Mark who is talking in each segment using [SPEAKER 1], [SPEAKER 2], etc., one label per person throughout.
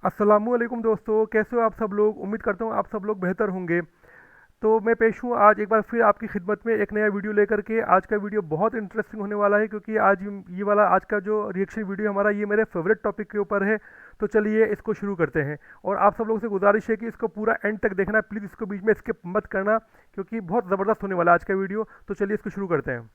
[SPEAKER 1] अस्सलामुअलैकुम दोस्तों, कैसे हो आप सब लोग। उम्मीद करता हूँ आप सब लोग बेहतर होंगे। तो मैं पेश हूँ आज एक बार फिर आपकी खिदमत में एक नया वीडियो लेकर के। आज का वीडियो बहुत इंटरेस्टिंग होने वाला है क्योंकि आज ये वाला आज का जो रिएक्शन वीडियो हमारा ये मेरे फेवरेट टॉपिक के ऊपर है। तो चलिए इसको शुरू करते हैं। और आप सब लोगों से गुजारिश है कि इसको पूरा एंड तक देखना, प्लीज़ इसको बीच में स्किप मत करना क्योंकि बहुत ज़बरदस्त होने वाला है आज का वीडियो। तो चलिए इसको शुरू करते हैं।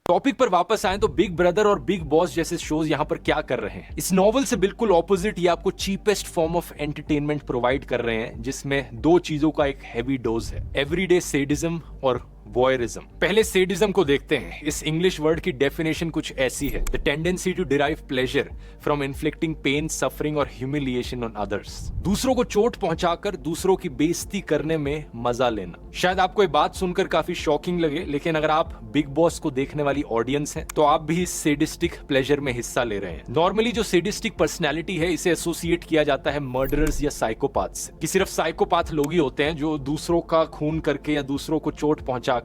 [SPEAKER 2] टॉपिक पर वापस आए तो बिग ब्रदर और बिग बॉस जैसे शोज यहाँ पर क्या कर रहे हैं। इस नॉवल से बिल्कुल ऑपोजिट ये आपको cheapest form of entertainment provide कर रहे हैं, जिसमें दो चीजों का एक हैवी डोज है, एवरीडे सेडिज्म और वॉयरिज्म। पहले सेडिज्म को देखते हैं। इस इंग्लिश वर्ड की डेफिनेशन कुछ ऐसी है, the tendency to derive pleasure from inflicting pain, suffering और ह्यूमिलिएशन ऑन अदर्स। दूसरों को चोट पहुंचाकर दूसरों की बेइज्जती करने में मजा लेना। शायद आपको ये बात सुनकर काफी शॉकिंग लगे, लेकिन अगर आप बिग बॉस को देखने वाली ऑडियंस हैं तो आप भी इस सेडिस्टिक प्लेजर में हिस्सा ले रहे हैं। नॉर्मली जो सेडिस्टिक पर्सनैलिटी है इसे एसोसिएट किया जाता है मर्डरर्स या साइकोपाथ से, कि सिर्फ साइकोपाथ लोग ही होते हैं जो दूसरों का खून करके या दूसरों को चोट पहुंचाकर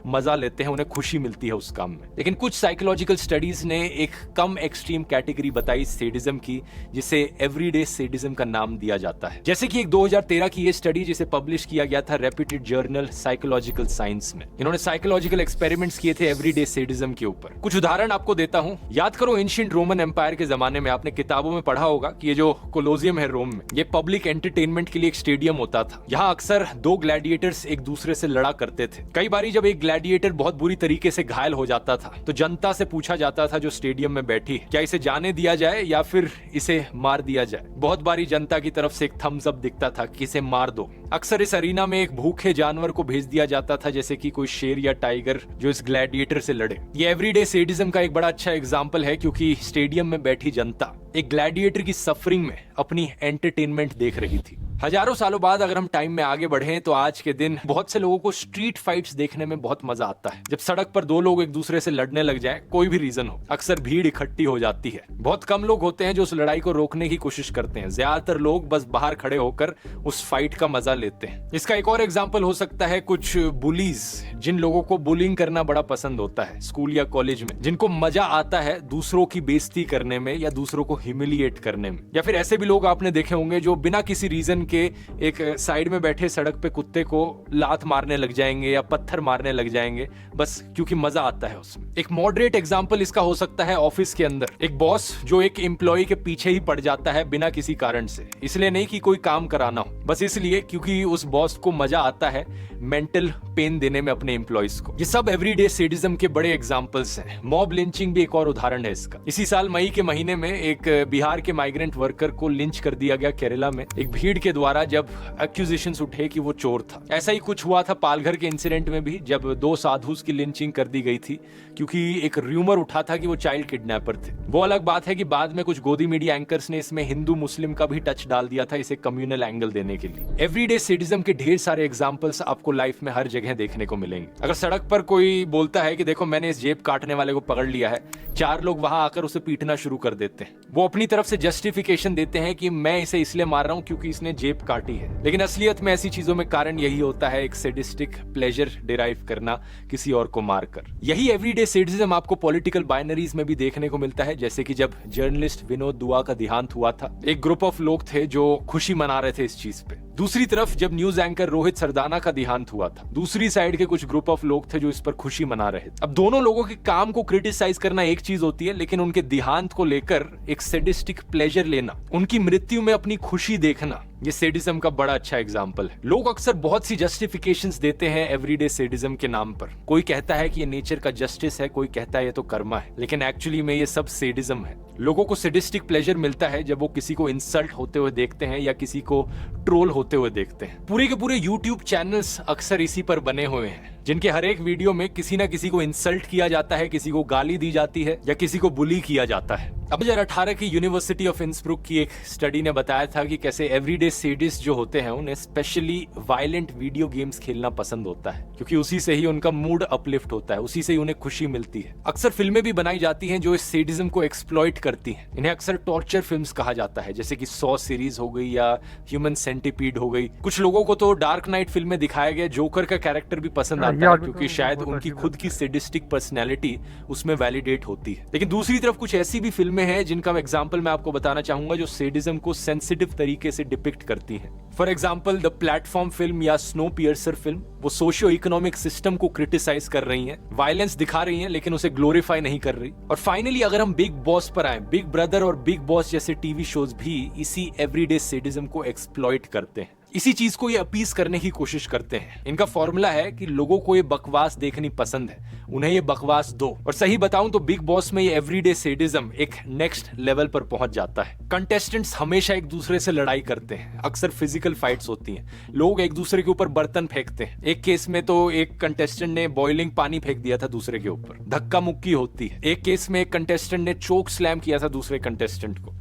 [SPEAKER 2] मजा लेते हैं, उन्हें खुशी मिलती है उस काम में। लेकिन कुछ साइकोलॉजिकल स्टडीज ने एक कम एक्सट्रीम कैटेगरी बताई सेडिज्म की, जिसे एवरीडे सेडिज्म का नाम दिया जाता है। जैसे कि एक 2013 की ये स्टडी जिसे पब्लिश किया गया था रेप्यूटेड जर्नल साइकोलॉजिकल साइंस में। इन्होंने साइकोलॉजिकल एक्सपेरिमेंट्स किए थे एवरीडे सेडिज्म के ऊपर। कुछ उदाहरण आपको देता हूं। याद करो एंशिएंट रोमन एम्पायर के जमाने में आपने किताबों में पढ़ा होगा कि ये जो कोलोजियम है रोम में, ये पब्लिक एंटरटेनमेंट के लिए एक स्टेडियम होता था। यहाँ अक्सर दो ग्लैडिएटर्स एक दूसरे से लड़ा करते थे। कई बारी जब एक ग्लैडिएटर बहुत बुरी तरीके से घायल हो जाता था तो जनता से पूछा जाता था जो स्टेडियम में बैठी है, क्या इसे जाने दिया जाए या फिर इसे मार दिया जाए। बहुत बारी जनता की तरफ से एक थम्स अप दिखता था कि इसे मार दो। अक्सर इस अरीना में एक भूखे जानवर को भेज दिया जाता था, जैसे कि कोई शेर या टाइगर जो इस ग्लैडिएटर से लड़े। ये एवरीडे सेडिज्म का एक बड़ा अच्छा एग्जाम्पल है, क्योंकि स्टेडियम में बैठी जनता एक ग्लैडिएटर की सफरिंग में अपनी एंटरटेनमेंट देख रही थी। हजारों सालों बाद अगर हम टाइम में आगे बढ़े तो आज के दिन बहुत से लोगों को स्ट्रीट फाइट्स देखने में बहुत मजा आता है। जब सड़क पर दो लोग एक दूसरे से लड़ने लग जाएं, कोई भी रीजन हो, अक्सर भीड़ इकट्ठी हो जाती है। बहुत कम लोग होते हैं जो उस लड़ाई को रोकने की कोशिश करते हैं। ज्यादातर लोग बस बाहर खड़े होकर उस फाइट का मजा लेते हैं। इसका एक और एग्जाम्पल हो सकता है कुछ बुलीज, जिन लोगों को बुलिंग करना बड़ा पसंद होता है स्कूल या कॉलेज में, जिनको मजा आता है दूसरों की बेइज्जती करने में या दूसरों को ह्यूमिलिएट करने में। या फिर ऐसे भी लोग आपने देखे होंगे जो बिना किसी रीजन के एक साइड में बैठे सड़क पे कुत्ते को लात मारने लग जाएंगे या पत्थर मारने लग जाएंगे, बस क्योंकि मजा आता है उसमें। एक मॉडरेट एग्जांपल इसका हो सकता है ऑफिस के अंदर एक बॉस जो एक एम्प्लॉय के पीछे ही पड़ जाता है बिना किसी कारण से, इसलिए नहीं कि कोई काम कराना हो, बस इसलिए क्योंकि उस बॉस को मजा आता है मेंटल पेन देने में अपने एम्प्लॉयज को। ये सब एवरीडे सेडिज्म के बड़े एग्जांपल्स हैं। मॉब लिंचिंग भी एक और उदाहरण है इसका। इसी साल मई के महीने में एक बिहार के माइग्रेंट वर्कर को लिंच कर दिया गया केरला में, एक भीड़ के द्वारा, जब एक्यूजेशंस उठे कि वो चोर था। ऐसा ही कुछ हुआ था पालघर के इंसिडेंट में भी, जब दो साधुस की लिंचिंग कर दी गई थी क्योंकि एक र्यूमर उठा था कि वो चाइल्ड किडनैपर थे। वो अलग बात है कि बाद में कुछ गोदी मीडिया एंकर्स ने इसमें हिंदू मुस्लिम का भी टच डाल दिया था, इसे कम्युनल एंगल देने के लिए। एवरीडे सेडिज्म के ढेर सारे एग्जांपल्स आपको लाइफ में हर जगह देखने को मिलेंगे। अगर सड़क पर कोई बोलता है कि देखो मैंने इस जेब काटने वाले को पकड़ लिया है, चार लोग वहां आकर उसे पीटना शुरू कर देते हैं। वो अपनी तरफ से जस्टिफिकेशन देते हैं कि मैं इसे इसलिए मार रहा हूं क्योंकि इसने जेब काटी है। लेकिन असलियत में ऐसी चीजों में कारण यही होता है, एक सैडिस्टिक प्लेजर डिराइव करना किसी और को मारकर। यही एवरीडे सेडिज्म आपको पॉलिटिकल बाइनरीज में भी देखने को मिलता है, जैसे कि जब जर्नलिस्ट विनोद दुआ का देहांत हुआ था, एक ग्रुप ऑफ लोग थे जो खुशी मना रहे थे इस चीज पे। दूसरी तरफ जब न्यूज एंकर रोहित सरदाना का देहांत हुआ था, दूसरी साइड के कुछ ग्रुप ऑफ लोग थे जो इस पर खुशी मना रहे थे। अब दोनों लोगों के काम को क्रिटिसाइज करना एक चीज होती है, लेकिन उनके देहांत को लेकर एक सैडिस्टिक प्लेजर लेना, उनकी मृत्यु में अपनी खुशी देखना, ये सेडिज्म का बड़ा अच्छा एग्जाम्पल है। लोग अक्सर बहुत सी जस्टिफिकेशंस देते हैं एवरीडे सेडिज्म के नाम पर। कोई कहता है कि ये नेचर का जस्टिस है, कोई कहता है ये तो कर्मा है, लेकिन एक्चुअली में ये सब सेडिज्म है। लोगों को सैडिस्टिक प्लेजर मिलता है जब वो किसी को इंसल्ट होते हुए देखते हैं या किसी को ट्रोल होते हुए देखते हैं। पूरे के पूरे यूट्यूब चैनल्स अक्सर इसी पर बने हुए हैं, जिनके हर एक वीडियो में किसी ना किसी को इंसल्ट किया जाता है, किसी को गाली दी जाती है या किसी को बुली किया जाता है। अब 2018 की यूनिवर्सिटी ऑफ इंसब्रुक की एक स्टडी ने बताया था कि कैसे एवरीडे सेडिस्ट जो होते हैं उन्हें स्पेशली वायलेंट वीडियो गेम्स खेलना पसंद होता है, क्योंकि उसी से ही उनका मूड अपलिफ्ट होता है, उसी से ही उन्हें खुशी मिलती है। अक्सर फिल्में भी बनाई जाती हैं जो इस सेडिज्म को एक्सप्लॉइट करती हैं। इन्हें अक्सर टॉर्चर फिल्म्स कहा जाता है, जैसे कि 100 सीरीज हो गई या ह्यूमन सेंटिपीड हो गई। कुछ लोगों को तो डार्क नाइट फिल्म में दिखाया गया जोकर का कैरेक्टर भी पसंद आता है, क्योंकि शायद उनकी खुद की सैडिस्टिक पर्सनैलिटी उसमें वैलिडेट होती है। लेकिन दूसरी तरफ कुछ ऐसी भी फिल्में हैं जिनका एग्जाम्पल मैं आपको बताना चाहूंगा जो सैडिज्म को सेंसिटिव तरीके से डिपिक्ट करती हैं। For example the platform film या स्नो पियर्सर फिल्म, वो सोशियो इकोनॉमिक सिस्टम को क्रिटिसाइज कर रही हैं, वायलेंस दिखा रही हैं लेकिन उसे ग्लोरीफाई नहीं कर रही। और फाइनली अगर हम बिग बॉस पर आए, बिग ब्रदर और बिग बॉस जैसे टीवी शोज भी इसी एवरीडे सैडिज्म को एक्सप्लॉइट करते हैं, इसी चीज को ये अपीज करने की कोशिश करते हैं। इनका फॉर्मूला है कि लोगों को ये बकवास देखनी पसंद है, उन्हें ये बकवास दो। और सही बताऊं तो बिग बॉस में ये एवरीडे सैडिज्म एक नेक्स्ट लेवल पर पहुंच जाता है। कंटेस्टेंट्स हमेशा एक दूसरे से लड़ाई करते हैं, अक्सर फिजिकल फाइट्स होती हैं, लोग एक दूसरे के ऊपर बर्तन फेंकते हैं। एक केस में तो एक कंटेस्टेंट ने बॉइलिंग पानी फेंक दिया था दूसरे के ऊपर, धक्का मुक्की होती है। एक केस में एक कंटेस्टेंट ने चोक स्लैम किया था दूसरे कंटेस्टेंट को।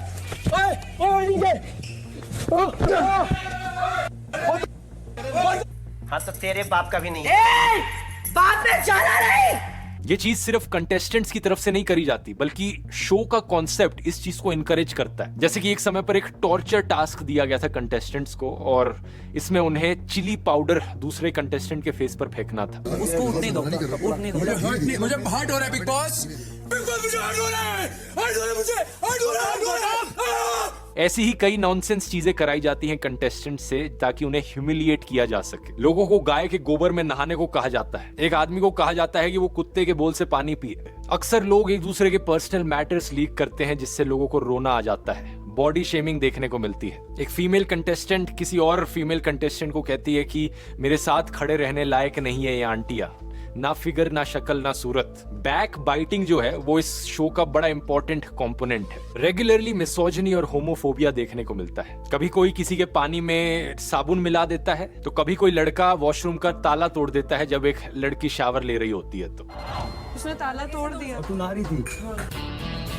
[SPEAKER 3] हाँ तो तेरे बाप का भी नहीं।
[SPEAKER 4] बात में जाना नहीं।
[SPEAKER 2] ये चीज सिर्फ कंटेस्टेंट्स की तरफ से नहीं करी जाती, बल्कि शो का कॉन्सेप्ट इस चीज को इनकरेज करता है। जैसे कि एक समय पर एक टॉर्चर टास्क दिया गया था कंटेस्टेंट्स को, और इसमें उन्हें चिली पाउडर दूसरे कंटेस्टेंट के फेस पर फेंकना था।
[SPEAKER 4] उसको उठने दो, उठने दो।
[SPEAKER 5] मुझे हार्ट हो रहा है बिग बॉस, मुझे हार्ट हो रहा है, हार्ट हो रहा है, मुझे हार्ट हो रहा है।
[SPEAKER 2] ऐसी ही कई नॉनसेंस चीजें कराई जाती हैं कंटेस्टेंट से ताकि उन्हें ह्यूमिलिएट किया जा सके। लोगों को गाय के गोबर में नहाने को कहा जाता है, एक आदमी को कहा जाता है कि वो कुत्ते के बोल से पानी पिए। अक्सर लोग एक दूसरे के पर्सनल मैटर्स लीक करते हैं, जिससे लोगों को रोना आ जाता है। बॉडी शेमिंग देखने को मिलती है। एक फीमेल कंटेस्टेंट किसी और फीमेल कंटेस्टेंट को कहती है कि मेरे साथ खड़े रहने लायक नहीं है ये आंटिया, ना फिगर ना शक्ल ना सूरत। बैक बाइटिंग जो है वो इस शो का बड़ा इंपॉर्टेंट कंपोनेंट है। रेगुलरली मिसोजिनी और होमोफोबिया देखने को मिलता है। कभी कोई किसी के पानी में साबुन मिला देता है, तो कभी कोई लड़का वॉशरूम का ताला तोड़ देता है जब एक लड़की शावर ले रही होती है। तो
[SPEAKER 4] उसने ताला तोड़ दिया।
[SPEAKER 5] तू नारी थी।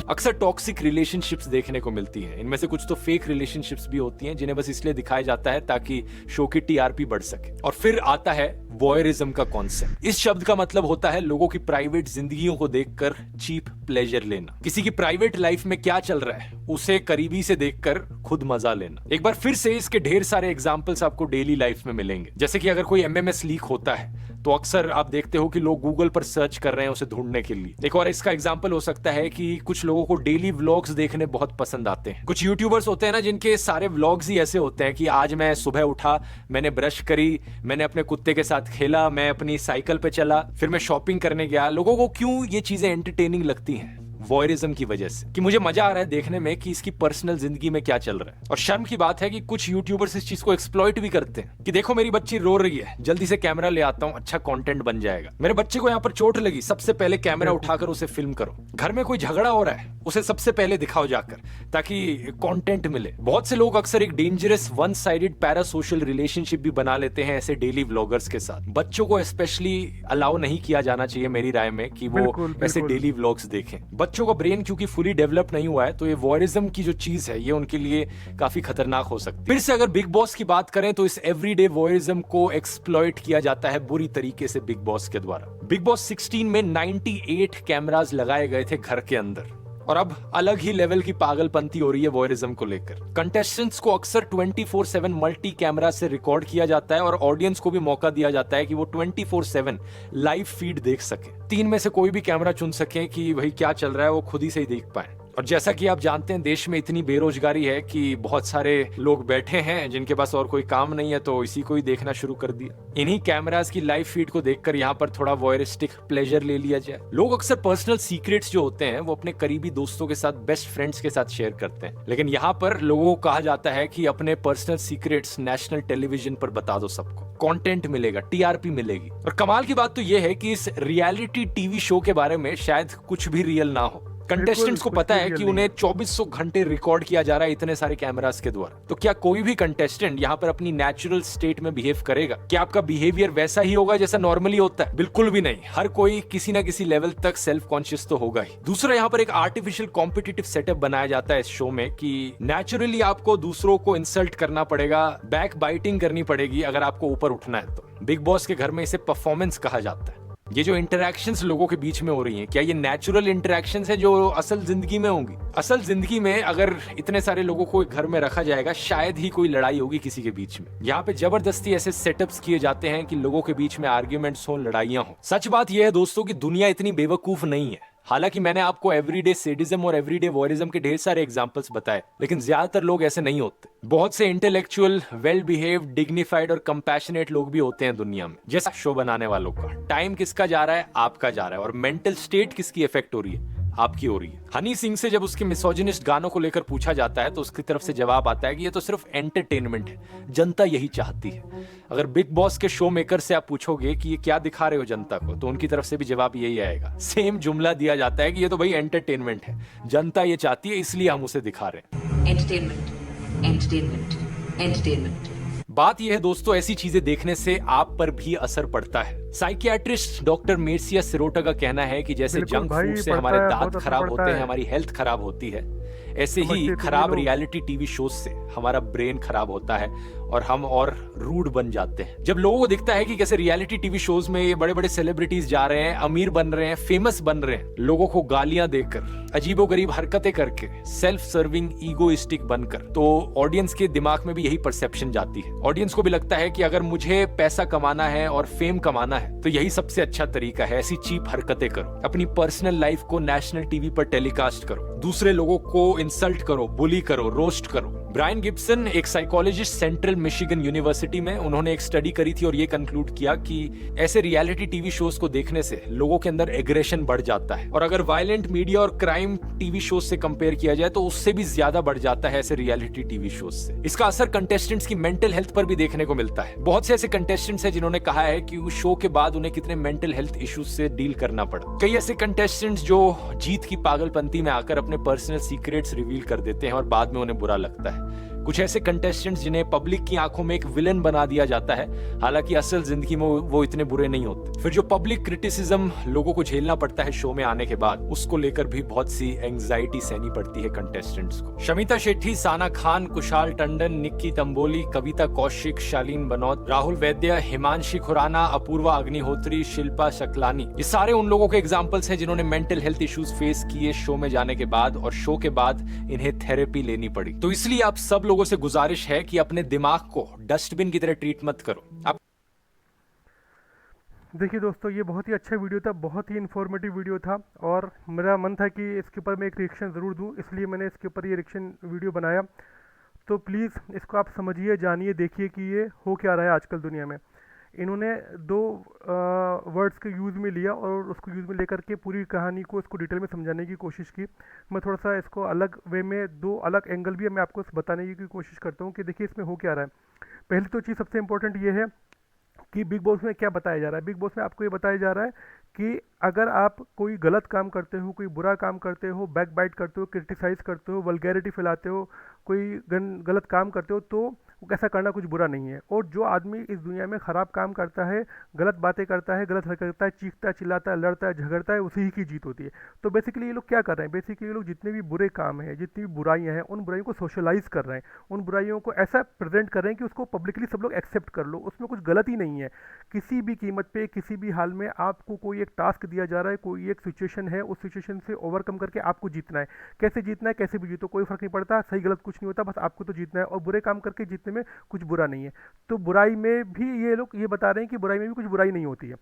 [SPEAKER 2] अक्सर टॉक्सिक रिलेशनशिप्स देखने को मिलती हैं। इनमें से कुछ तो फेक रिलेशनशिप्स भी होती हैं, जिन्हें बस इसलिए दिखाया जाता है ताकि शो की टीआरपी बढ़ सके। और फिर आता है वॉयरिज्म का कॉन्सेप्ट। इस शब्द का मतलब होता है लोगों की प्राइवेट जिंदगियों को देखकर चीप प्लेजर लेना। किसी की प्राइवेट लाइफ में क्या चल रहा है उसे करीबी से देखकर खुद मजा लेना। एक बार फिर से इसके ढेर सारे एग्जांपल्स आपको डेली लाइफ में मिलेंगे। जैसे कि अगर कोई एमएमएस लीक होता है तो अक्सर आप देखते हो कि लोग गूगल पर सर्च कर रहे हैं उसे ढूंढने के लिए। एक और इसका एग्जांपल हो सकता है कि कुछ लोगों को डेली व्लॉग्स देखने बहुत पसंद आते हैं। कुछ यूट्यूबर्स होते हैं ना जिनके सारे व्लॉग्स ही ऐसे होते हैं कि आज मैं सुबह उठा, मैंने ब्रश करी, मैंने अपने कुत्ते के साथ खेला, मैं अपनी साइकिल पे चला, फिर मैं शॉपिंग करने गया। लोगों को क्यों ये चीजें एंटरटेनिंग लगती हैं? वॉयरिज्म की वजह से, कि मुझे मजा आ रहा है देखने में कि इसकी पर्सनल जिंदगी में क्या चल रहा है। और शर्म की बात है कि कुछ यूट्यूबर्स इस चीज को एक्सप्लॉइट भी करते हैं कि देखो मेरी बच्ची रो रही है, जल्दी से कैमरा ले आता हूं, अच्छा कंटेंट बन जाएगा। मेरे बच्चे को यहाँ पर चोट लगी, सबसे पहले कैमरा उठाकर उसे फिल्म करो। घर में कोई झगड़ा हो रहा है, उसे सबसे पहले दिखाओ जाकर, ताकि कंटेंट मिले। बहुत से लोग अक्सर एक dangerous one sided para social relationship भी बना लेते हैं ऐसे डेली व्लॉगर्स के साथ। बच्चों को स्पेशली अलाउ नहीं किया जाना चाहिए मेरी राय में कि वो ऐसे डेली व्लॉग्स देखें। बच्चों का ब्रेन क्योंकि फुली डेवलप नहीं हुआ है, तो ये वॉयरिज्म की जो चीज है ये उनके लिए काफी खतरनाक हो सकती है। फिर से अगर बिग बॉस की बात करें तो इस एवरीडे वॉयरिज्म को एक्सप्लॉइट किया जाता है बुरी तरीके से बिग बॉस के द्वारा। बिग बॉस 16 में 98 कैमरास लगाए गए थे घर के अंदर, और अब अलग ही लेवल की पागलपंती हो रही है वॉयरिज्म को लेकर। कंटेस्टेंट्स को अक्सर 24/7 मल्टी कैमरा से रिकॉर्ड किया जाता है, और ऑडियंस को भी मौका दिया जाता है कि वो 24/7 लाइव फीड देख सके। 3 में से कोई भी कैमरा चुन सके कि भाई क्या चल रहा है वो खुद ही से ही देख पाए। और जैसा कि आप जानते हैं देश में इतनी बेरोजगारी है कि बहुत सारे लोग बैठे हैं जिनके पास और कोई काम नहीं है, तो इसी को ही देखना शुरू कर दिया। इन्हीं कैमरास की लाइव फीड को देखकर यहाँ पर थोड़ा वॉयरिस्टिक प्लेजर ले लिया जाए। लोग अक्सर पर्सनल सीक्रेट्स जो होते हैं वो अपने करीबी दोस्तों के साथ, बेस्ट फ्रेंड्स के साथ शेयर करते हैं, लेकिन यहाँ पर लोगों को कहा जाता है कि अपने पर्सनल सीक्रेट्स नेशनल टेलीविजन पर बता दो सबको, कंटेंट मिलेगा, टीआरपी मिलेगी। और कमाल की बात तो यह है कि इस रियलिटी टीवी शो के बारे में शायद कुछ भी रियल ना हो। कंटेस्टेंट्स को पता है कि उन्हें 2400 घंटे रिकॉर्ड किया जा रहा है इतने सारे कैमरास के द्वारा। तो क्या कोई भी कंटेस्टेंट यहाँ पर अपनी नेचुरल स्टेट में बिहेव करेगा? क्या आपका बिहेवियर वैसा ही होगा जैसा नॉर्मली होता है? बिल्कुल भी नहीं। हर कोई किसी ना किसी लेवल तक सेल्फ कॉन्शियस तो होगा ही। दूसरा, यहाँ पर एक आर्टिफिशियल कॉम्पिटिटिव सेटअप बनाया जाता है इस शो में कि नेचुरली आपको दूसरों को इंसल्ट करना पड़ेगा, बैक बाइटिंग करनी पड़ेगी अगर आपको ऊपर उठना है तो। बिग बॉस के घर में इसे परफॉर्मेंस कहा जाता है। ये जो इंटरैक्शंस लोगों के बीच में हो रही हैं, क्या ये नेचुरल इंटरैक्शंस है जो असल जिंदगी में होंगी? असल जिंदगी में अगर इतने सारे लोगों को एक घर में रखा जाएगा, शायद ही कोई लड़ाई होगी किसी के बीच में। यहाँ पे जबरदस्ती ऐसे सेटअप्स किए जाते हैं कि लोगों के बीच में आर्ग्यूमेंट्स हो, लड़ाइयां हो। सच बात यह है दोस्तों कि दुनिया इतनी बेवकूफ नहीं है। हालांकि मैंने आपको एवरीडे सेडिज्म और एवरीडे वॉरिज्म के ढेर सारे एग्जांपल्स बताए, लेकिन ज्यादातर लोग ऐसे नहीं होते। बहुत से इंटेलेक्चुअल, वेल बिहेव्ड, डिग्निफाइड और कंपैशनेट लोग भी होते हैं दुनिया में। जैसा शो बनाने वालों का टाइम किसका जा रहा है? आपका जा रहा है। और मेंटल स्टेट किसकी इफेक्ट हो रही है? आपकी हो रही है। हनी सिंह से जब उसके मिसोजिनिस्ट गानों को लेकर पूछा जाता है तो उसकी तरफ से जवाब आता है कि ये तो सिर्फ एंटरटेनमेंट है, जनता यही चाहती है। अगर बिग बॉस के शो मेकर से आप पूछोगे कि ये क्या दिखा रहे हो जनता को, तो उनकी तरफ से भी जवाब यही आएगा। सेम जुमला दिया जाता है कि ये तो भाई एंटरटेनमेंट है, जनता ये चाहती है इसलिए हम उसे दिखा रहे हैं।
[SPEAKER 3] Entertainment, entertainment, entertainment.
[SPEAKER 2] बात यह है दोस्तों, ऐसी चीजें देखने से आप पर भी असर पड़ता है। साइकियाट्रिस्ट डॉक्टर मेर्सिया सिरोटा का कहना है कि जैसे
[SPEAKER 1] बिल्कुल
[SPEAKER 2] जंक
[SPEAKER 1] भाई,
[SPEAKER 2] फूड से
[SPEAKER 1] पड़ता
[SPEAKER 2] हमारे
[SPEAKER 1] है,
[SPEAKER 2] दांत
[SPEAKER 1] बहुत असर
[SPEAKER 2] खराब
[SPEAKER 1] पड़ता
[SPEAKER 2] होते हैं,
[SPEAKER 1] है।
[SPEAKER 2] हमारी हेल्थ खराब होती है, ऐसे ही
[SPEAKER 1] समझते थे
[SPEAKER 2] खराब
[SPEAKER 1] लोग।
[SPEAKER 2] रियलिटी टीवी शोज से हमारा ब्रेन खराब होता है और हम और रूड बन जाते हैं। जब लोगों को दिखता है कि कैसे रियलिटी टीवी शोज में ये बड़े बड़े सेलिब्रिटीज जा रहे हैं, अमीर बन रहे हैं, फेमस बन रहे हैं, लोगों को गालियां देकर, अजीबोगरीब हरकतें करके, सेल्फ सर्विंग, ईगोइस्टिक बनकर, तो ऑडियंस के दिमाग में भी यही परसेप्शन जाती है। ऑडियंस को भी लगता है कि अगर मुझे पैसा कमाना है और फेम कमाना है तो यही सबसे अच्छा तरीका है। ऐसी चीप हरकतें करो, अपनी पर्सनल लाइफ को नेशनल टीवी पर टेलीकास्ट करो, दूसरे लोगों को इंसल्ट करो, बुली करो, रोस्ट करो। ब्रायन गिब्सन एक साइकोलॉजिस्ट सेंट्रल मिशिगन यूनिवर्सिटी में, उन्होंने एक स्टडी करी थी और ये कंक्लूड किया कि ऐसे रियलिटी टीवी शोज को देखने से लोगों के अंदर एग्रेशन बढ़ जाता है। और अगर वायलेंट मीडिया और क्राइम टीवी शोज से कंपेयर किया जाए तो उससे भी ज्यादा बढ़ जाता है ऐसे रियलिटी टीवी शोज से। इसका असर कंटेस्टेंट्स की मेंटल हेल्थ पर भी देखने को मिलता है। बहुत से ऐसे कंटेस्टेंट्स हैं जिन्होंने कहा है कि उस शो के बाद उन्हें कितने मेंटल हेल्थ इश्यूज से डील करना पड़ा। कई ऐसे कंटेस्टेंट्स जो जीत की पागलपंती में आकर अपने पर्सनल सीक्रेट्स रिवील कर देते हैं और बाद में उन्हें बुरा लगता है। कुछ ऐसे कंटेस्टेंट्स जिन्हें पब्लिक की आंखों में एक विलन बना दिया जाता है, हालांकि असल जिंदगी में वो इतने बुरे नहीं होते। फिर जो पब्लिक क्रिटिसिज्म लोगों को झेलना पड़ता है शो में आने के बाद, उसको लेकर भी बहुत सी एंग्जाइटी सहनी पड़ती है कंटेस्टेंट्स को। शमिता शेट्टी, साना खान, कुशाल टंडन, निक्की तंबोली, कविता कौशिक, शालीन बनौत, राहुल वैद्य, हिमांशी खुराना, अपूर्वा अग्निहोत्री, शिल्पा शकलानी, ये सारे उन लोगों के एग्जाम्पल्स हैं जिन्होंने मेंटल हेल्थ इश्यूज फेस किए शो में जाने के बाद, और शो के बाद इन्हें थेरेपी लेनी पड़ी। तो इसलिए आप सब लोगों से गुजारिश है कि अपने दिमाग को डस्टबिन की तरह ट्रीट मत करो। आप
[SPEAKER 1] देखिए दोस्तों, ये बहुत ही अच्छा वीडियो था, बहुत ही इन्फॉर्मेटिव वीडियो था, और मेरा मन था कि इसके ऊपर मैं एक रिएक्शन ज़रूर दूं, इसलिए मैंने इसके ऊपर ये रिएक्शन वीडियो बनाया। तो प्लीज़ इसको आप समझिए, जानिए, देखिए कि ये हो क्या रहा है आजकल दुनिया में। इन्होंने दो वर्ड्स के यूज़ में लिया और उसको यूज़ में लेकर के पूरी कहानी को इसको डिटेल में समझाने की कोशिश की। मैं थोड़ा सा इसको अलग वे में, दो अलग एंगल भी मैं आपको बताने की कोशिश करता हूँ कि देखिए इसमें हो क्या रहा है। पहली तो चीज़ सबसे इम्पोर्टेंट ये है कि बिग बॉस में क्या बताया जा रहा है। बिग बॉस में आपको ये बताया जा रहा है कि अगर आप कोई गलत काम करते हो, कोई बुरा काम करते हो, बैक बाइट करते हो, क्रिटिसाइज़ करते हो, वल्गैरिटी फैलाते हो, कोई गलत काम करते हो, तो ऐसा करना कुछ बुरा नहीं है। और जो आदमी इस दुनिया में ख़राब काम करता है, गलत बातें करता है, गलत हरकत करता है, चीखता है, चिल्लाता है, लड़ता है, झगड़ता है, उसी ही की जीत होती है। तो बेसिकली ये लोग क्या कर रहे हैं? बेसिकली ये लोग जितने भी बुरे काम हैं, जितनी भी बुराइयां हैं, उन बुराइयों को सोशलाइज कर रहे हैं, उन बुराइयों को ऐसा प्रेजेंट कर रहे हैं कि उसको पब्लिकली सब लोग एक्सेप्ट कर लो। उसमें कुछ गलत ही नहीं है। किसी भी कीमत पे, किसी भी हाल में आपको कोई एक टास्क दिया जा रहा है, कोई एक सिचुएशन है, उस सिचुएशन से ओवरकम करके आपको जीतना है। कैसे जीतना है, कैसे भी जीतो, कोई फर्क नहीं पड़ता, सही गलत कुछ नहीं होता, बस आपको तो जीतना है। और बुरे काम करके जीतने में कुछ बुरा नहीं है। तो बुराई में भी ये लोग ये बता रहे हैं कि बुराई में भी कुछ बुराई नहीं होती है,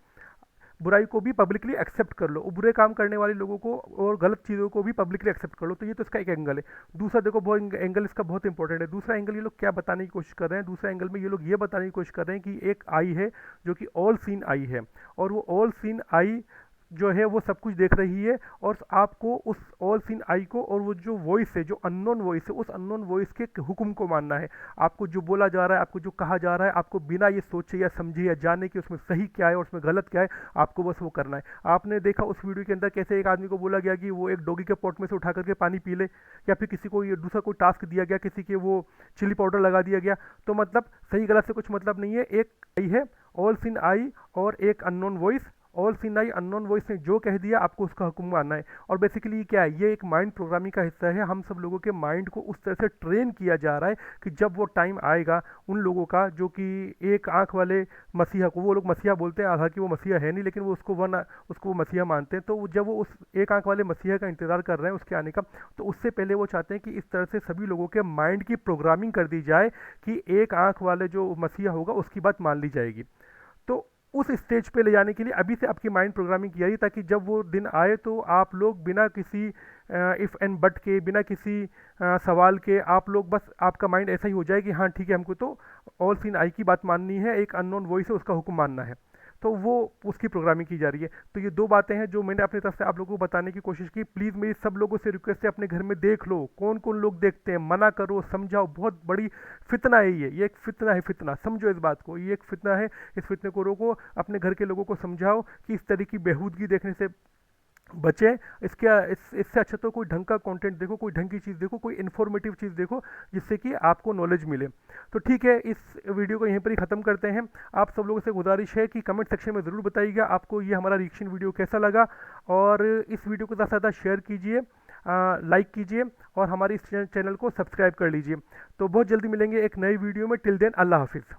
[SPEAKER 1] बुराई को भी पब्लिकली एक्सेप्ट कर लो, बुरे काम करने वाले लोगों को और गलत चीज़ों को भी पब्लिकली एक्सेप्ट कर लो। तो ये तो इसका एक एंगल है। दूसरा देखो, बहुत एंगल इसका बहुत इंपॉर्टेंट है। दूसरा एंगल ये लोग क्या बताने की कोशिश कर रहे हैं? दूसरा एंगल में ये लोग ये बताने की कोशिश कर रहे हैं कि एक आई है जो कि ऑल सीन आई है, और वो ऑल सीन आई जो है वो सब कुछ देख रही है, और आपको उस ऑल सीन आई को, और वो जो वॉइस है, जो अननोन वॉइस है, उस अननोन वॉइस के हुक्म को मानना है। आपको जो बोला जा रहा है, आपको जो कहा जा रहा है, आपको बिना ये सोचे या समझे या जाने कि उसमें सही क्या है और उसमें गलत क्या है, आपको बस वो करना है। आपने देखा उस वीडियो के अंदर कैसे एक आदमी को बोला गया कि वो एक डॉगी के पॉट में से उठा करके पानी पी ले, या फिर किसी को ये दूसरा कोई टास्क दिया गया, किसी के वो चिली पाउडर लगा दिया गया। तो मतलब सही गलत से कुछ मतलब नहीं है। एक आई है, ऑल सीन आई, और एक अननोन वॉइस, ऑल सीन आई अननोन वॉइस ने जो कह दिया आपको उसका हुक्म मानना है। और बेसिकली क्या है, ये एक माइंड प्रोग्रामिंग का हिस्सा है। हम सब लोगों के माइंड को उस तरह से ट्रेन किया जा रहा है कि जब वो टाइम आएगा उन लोगों का जो कि एक आंख वाले मसीहा को, वो लोग मसीहा बोलते हैं, हालांकि वो मसीहा है नहीं, लेकिन वो उसको वो मसीहा मानते हैं। तो जब वो उस एक आंख वाले मसीहा का इंतज़ार कर रहे हैं उसके आने का, तो उससे पहले वो चाहते हैं कि इस तरह से सभी लोगों के माइंड की प्रोग्रामिंग कर दी जाए कि एक आंख वाले जो मसीहा होगा उसकी बात मान ली जाएगी। तो उस स्टेज पे ले जाने के लिए अभी से आपकी माइंड प्रोग्रामिंग की जाएगी, ताकि जब वो दिन आए तो आप लोग बिना किसी इफ़ एंड बट के, बिना किसी सवाल के, आप लोग बस, आपका माइंड ऐसा ही हो जाए कि हाँ ठीक है, हमको तो ऑल सीन आई की बात माननी है, एक अननोन वॉइस है उसका हुक्म मानना है। तो वो उसकी प्रोग्रामिंग की जा रही है। तो ये दो बातें हैं जो मैंने अपनी तरफ से आप लोगों को बताने की कोशिश की। प्लीज़ मेरी सब लोगों से रिक्वेस्ट है, अपने घर में देख लो कौन कौन लोग देखते हैं, मना करो, समझाओ। बहुत बड़ी फितना है ये एक फितना है, फितना समझो इस बात को, ये एक फितना है। इस फितने को रोको, अपने घर के लोगों को समझाओ कि इस तरह की बेहूदगी देखने से बचें। इससे अच्छा तो कोई ढंग का कंटेंट देखो, कोई ढंग की चीज़ देखो, कोई इन्फॉर्मेटिव चीज़ देखो जिससे कि आपको नॉलेज मिले। तो ठीक है, इस वीडियो को यहीं पर ही ख़त्म करते हैं। आप सब लोगों से गुजारिश है कि कमेंट सेक्शन में ज़रूर बताइएगा आपको ये हमारा रिएक्शन वीडियो कैसा लगा, और इस वीडियो को ज़्यादा से ज़्यादा शेयर कीजिए, लाइक कीजिए, और हमारे इस चैनल को सब्सक्राइब कर लीजिए। तो बहुत जल्दी मिलेंगे एक नई वीडियो में। टिल देन अल्लाह हाफिज़।